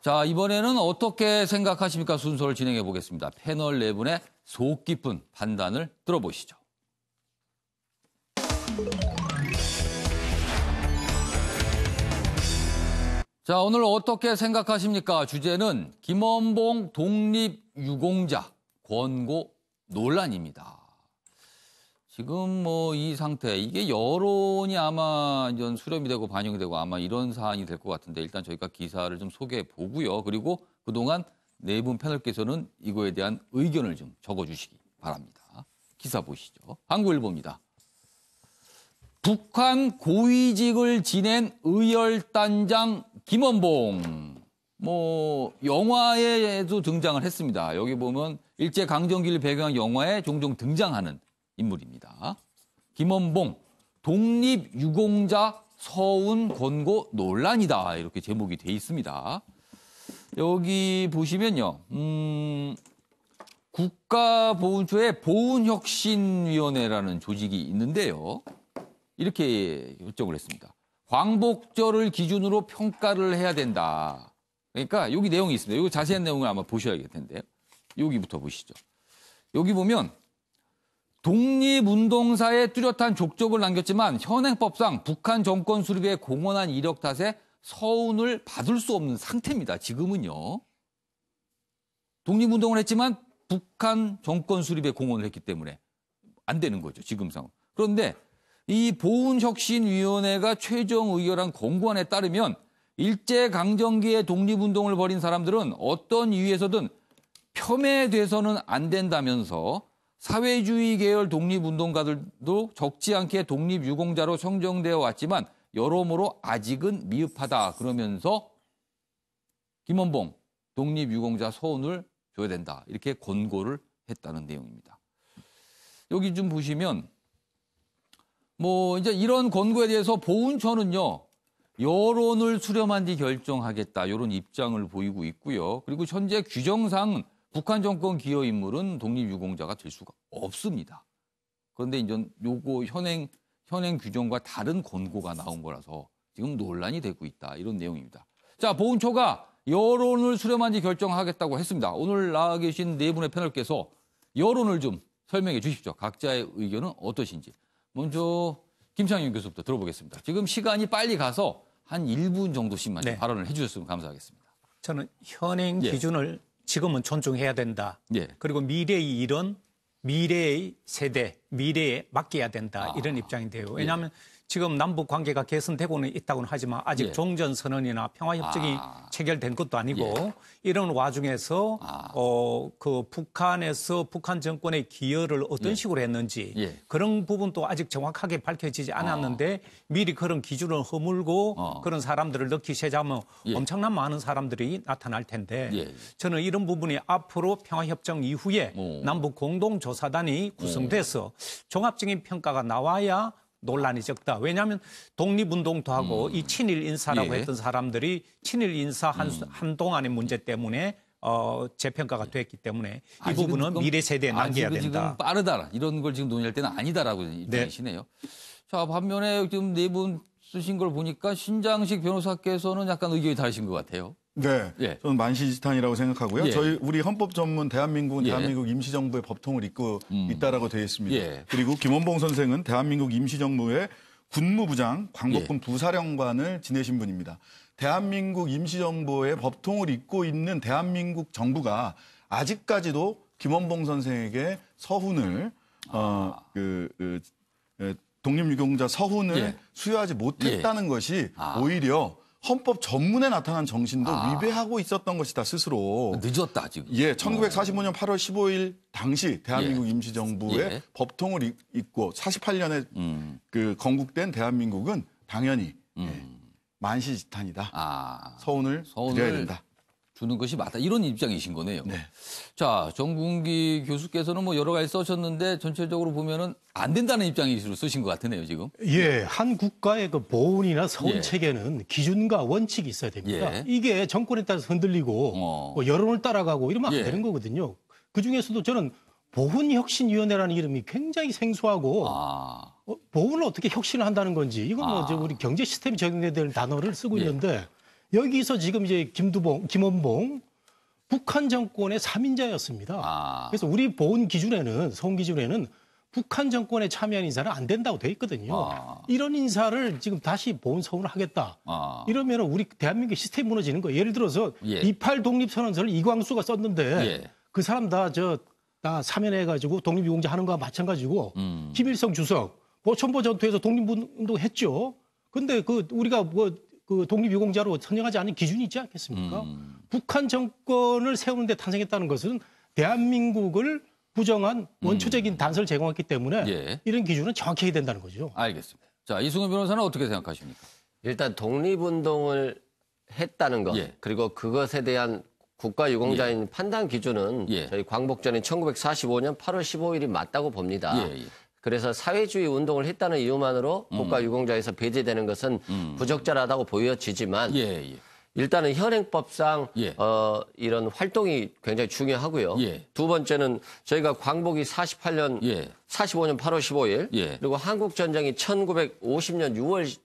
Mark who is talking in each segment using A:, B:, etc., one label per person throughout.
A: 자, 이번에는 어떻게 생각하십니까? 순서를 진행해 보겠습니다. 패널 네 분의 속 깊은 판단을 들어보시죠. 자, 오늘 어떻게 생각하십니까? 주제는 김원봉 독립유공자 권고 논란입니다. 지금 뭐 이 상태, 이게 여론이 아마 이제 수렴이 되고 반영이 되고 아마 이런 사안이 될 것 같은데 일단 저희가 기사를 좀 소개해 보고요. 그리고 그동안 네 분 패널께서는 이거에 대한 의견을 좀 적어주시기 바랍니다. 기사 보시죠. 한국일보입니다. 북한 고위직을 지낸 의열단장 김원봉. 뭐 영화에도 등장을 했습니다. 여기 보면 일제강점기를 배경한 영화에 종종 등장하는 인물입니다. 김원봉 독립유공자 서운 권고 논란이다. 이렇게 제목이 돼 있습니다. 여기 보시면요. 국가보훈처의 보훈혁신위원회라는 조직이 있는데요. 이렇게 결정을 했습니다. 광복절을 기준으로 평가를 해야 된다. 그러니까 여기 내용이 있습니다. 이거 자세한 내용을 아마 보셔야겠 텐데요. 여기부터 보시죠. 여기 보면 독립운동사에 뚜렷한 족적을 남겼지만 현행법상 북한 정권 수립에 공헌한 이력 탓에 서운을 받을 수 없는 상태입니다. 지금은요. 독립운동을 했지만 북한 정권 수립에 공헌을 했기 때문에 안 되는 거죠. 지금 상황. 그런데 이 보훈혁신위원회가 최종 의결한 권고안에 따르면 일제강점기에 독립운동을 벌인 사람들은 어떤 이유에서든 폄훼돼서는 안 된다면서 사회주의 계열 독립운동가들도 적지 않게 독립유공자로 선정되어 왔지만 여러모로 아직은 미흡하다. 그러면서 김원봉 독립유공자 서운을 줘야 된다. 이렇게 권고를 했다는 내용입니다. 여기 좀 보시면 뭐 이제 이런 권고에 대해서 보훈처는요. 여론을 수렴한 뒤 결정하겠다. 이런 입장을 보이고 있고요. 그리고 현재 규정상 북한 정권 기여 인물은 독립유공자가 될 수가 없습니다. 그런데 이제 요거 현행 규정과 다른 권고가 나온 거라서 지금 논란이 되고 있다. 이런 내용입니다. 자, 보훈처가 여론을 수렴한 뒤 결정하겠다고 했습니다. 오늘 나와 계신 네 분의 패널께서 여론을 좀 설명해 주십시오. 각자의 의견은 어떠신지. 먼저 김창윤 교수부터 들어보겠습니다. 지금 시간이 빨리 가서 한 1분 정도씩만 발언을 해 주셨으면 감사하겠습니다.
B: 저는 현행 기준을 지금은 존중해야 된다. 그리고 미래의 일은 미래의 세대, 미래에 맡겨야 된다. 이런 입장인데요. 왜냐하면 지금 남북 관계가 개선되고는 있다고는 하지만 아직 종전선언이나 평화협정이 체결된 것도 아니고 이런 와중에서 그 북한에서 북한 정권의 기여를 어떤 식으로 했는지 그런 부분도 아직 정확하게 밝혀지지 않았는데 미리 그런 기준을 허물고 그런 사람들을 넣기 시작하면 엄청난 많은 사람들이 나타날 텐데 저는 이런 부분이 앞으로 평화협정 이후에 남북 공동조사단이 구성돼서 종합적인 평가가 나와야 논란이 적다. 왜냐하면 독립운동도 하고 이 친일 인사라고 했던 사람들이 친일 인사 한동안의 문제 때문에 재평가가 됐기 때문에 이 부분은 미래 세대에 남겨야 된다.
A: 지금 빠르다. 이런 걸 지금 논의할 때는 아니다라고 입장이시네요. 자, 반면에 지금 네 분 쓰신 걸 보니까 신장식 변호사께서는 약간 의견이 다르신 것 같아요.
C: 네, 저는 만시지탄이라고 생각하고요. 우리 헌법 전문 대한민국은 대한민국 임시정부의 법통을 잇고 있다라고 되어 있습니다. 그리고 김원봉 선생은 대한민국 임시정부의 군무부장, 광복군 부사령관을 지내신 분입니다. 대한민국 임시정부의 법통을 잇고 있는 대한민국 정부가 아직까지도 김원봉 선생에게 서훈을 독립유공자 서훈을 수여하지 못했다는 것이 오히려 헌법 전문에 나타난 정신도 위배하고 있었던 것이다, 스스로.
A: 늦었다, 지금.
C: 1945년 8월 15일 당시 대한민국 임시정부의 법통을 잇고 48년에 그 건국된 대한민국은 당연히 만시지탄이다. 서운을 드려야 된다.
A: 주는 것이 맞다. 이런 입장이신 거네요. 자, 정군기 교수께서는 뭐 여러 가지 써셨는데 전체적으로 보면은 안 된다는 입장이시로 쓰신 것 같으네요, 지금.
D: 한 국가의 그 보훈이나 서훈 체계는 기준과 원칙이 있어야 됩니다. 이게 정권에 따라서 흔들리고 뭐 여론을 따라가고 이러면 안 되는 거거든요. 그중에서도 저는 보훈혁신위원회라는 이름이 굉장히 생소하고 보훈을 어떻게 혁신을 한다는 건지 이건 뭐 우리 경제 시스템이 적용돼야 될 단어를 쓰고 있는데 여기서 지금 이제 김원봉 북한 정권의 3인자였습니다. 그래서 우리 보훈 기준에는, 서훈 기준에는 북한 정권에 참여한 인사는 안 된다고 돼 있거든요. 이런 인사를 지금 다시 보훈 서훈을 하겠다. 이러면 우리 대한민국 시스템이 무너지는 거예요. 예를 들어서 28 독립선언서를 이광수가 썼는데 그 사람 다 사면해가지고 독립유공자 하는 거와 마찬가지고 김일성 주석 보천보 전투에서 독립운동 했죠. 근데 우리가 그 독립유공자로 선정하지 않은 기준이 있지 않겠습니까? 북한 정권을 세우는데 탄생했다는 것은 대한민국을 부정한 원초적인 단서를 제공했기 때문에 이런 기준은 정확히 해야 된다는 거죠.
A: 알겠습니다. 자, 이승훈 변호사는 어떻게 생각하십니까?
E: 일단 독립운동을 했다는 것, 그리고 그것에 대한 국가유공자인 판단 기준은 저희 광복절인 1945년 8월 15일이 맞다고 봅니다. 그래서 사회주의 운동을 했다는 이유만으로 국가유공자에서 배제되는 것은 부적절하다고 보여지지만 일단은 현행법상 이런 활동이 굉장히 중요하고요. 두 번째는 저희가 광복이 45년 8월 15일 그리고 한국전쟁이 1950년 6월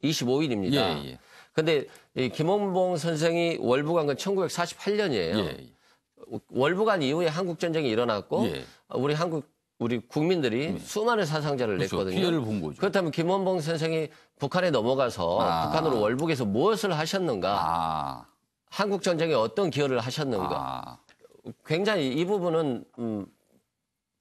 E: 25일입니다. 근데 이 김원봉 선생이 월북한 건 1948년이에요. 월북한 이후에 한국전쟁이 일어났고 우리 국민들이 수많은 사상자를 냈거든요.
A: 피해를 본 거죠.
E: 그렇다면 김원봉 선생이 북한에 넘어가서 북한으로 월북해서 무엇을 하셨는가? 한국 전쟁에 어떤 기여를 하셨는가? 굉장히 이 부분은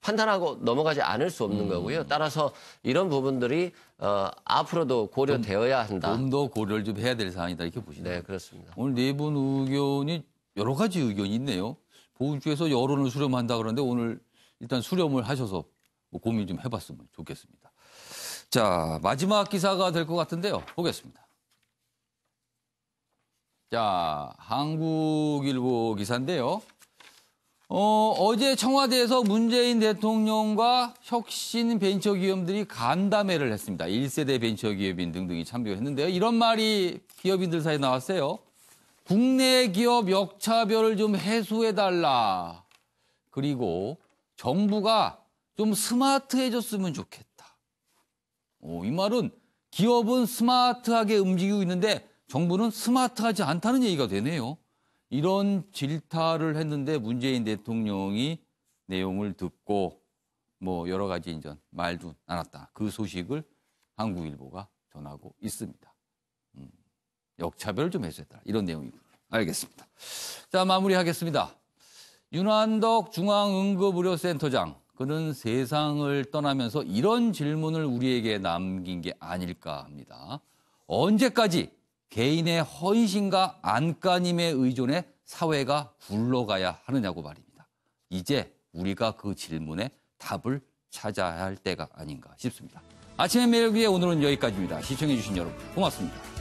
E: 판단하고 넘어가지 않을 수 없는 거고요. 따라서 이런 부분들이 앞으로도 고려되어야 한다.
A: 좀 더 고려를 좀 해야 될 사안이다 이렇게 보시나요?
E: 네, 그렇습니다.
A: 오늘 네 분 의견이 여러 가지 의견이 있네요. 보훈 쪽에서 여론을 수렴한다 그러는데 오늘 일단 수렴을 하셔서 고민 좀 해봤으면 좋겠습니다. 자, 마지막 기사가 될 것 같은데요. 보겠습니다. 자, 한국일보 기사인데요. 어제 청와대에서 문재인 대통령과 혁신 벤처기업들이 간담회를 했습니다. 1세대 벤처기업인 등등이 참여했는데요. 이런 말이 기업인들 사이에 나왔어요. 국내 기업 역차별을 좀 해소해달라. 그리고 정부가 좀 스마트해졌으면 좋겠다. 이 말은 기업은 스마트하게 움직이고 있는데 정부는 스마트하지 않다는 얘기가 되네요. 이런 질타를 했는데 문재인 대통령이 내용을 듣고 뭐 여러 가지 인전 말도 않았다. 그 소식을 한국일보가 전하고 있습니다. 역차별을 좀 해소했다. 이런 내용이군요. 알겠습니다. 자, 마무리하겠습니다. 윤한덕 중앙응급의료센터장, 그는 세상을 떠나면서 이런 질문을 우리에게 남긴 게 아닐까 합니다. 언제까지 개인의 헌신과 안간힘에 의존해 사회가 굴러가야 하느냐고 말입니다. 이제 우리가 그 질문에 답을 찾아야 할 때가 아닌가 싶습니다. 아침의 매력 위에 오늘은 여기까지입니다. 시청해주신 여러분 고맙습니다.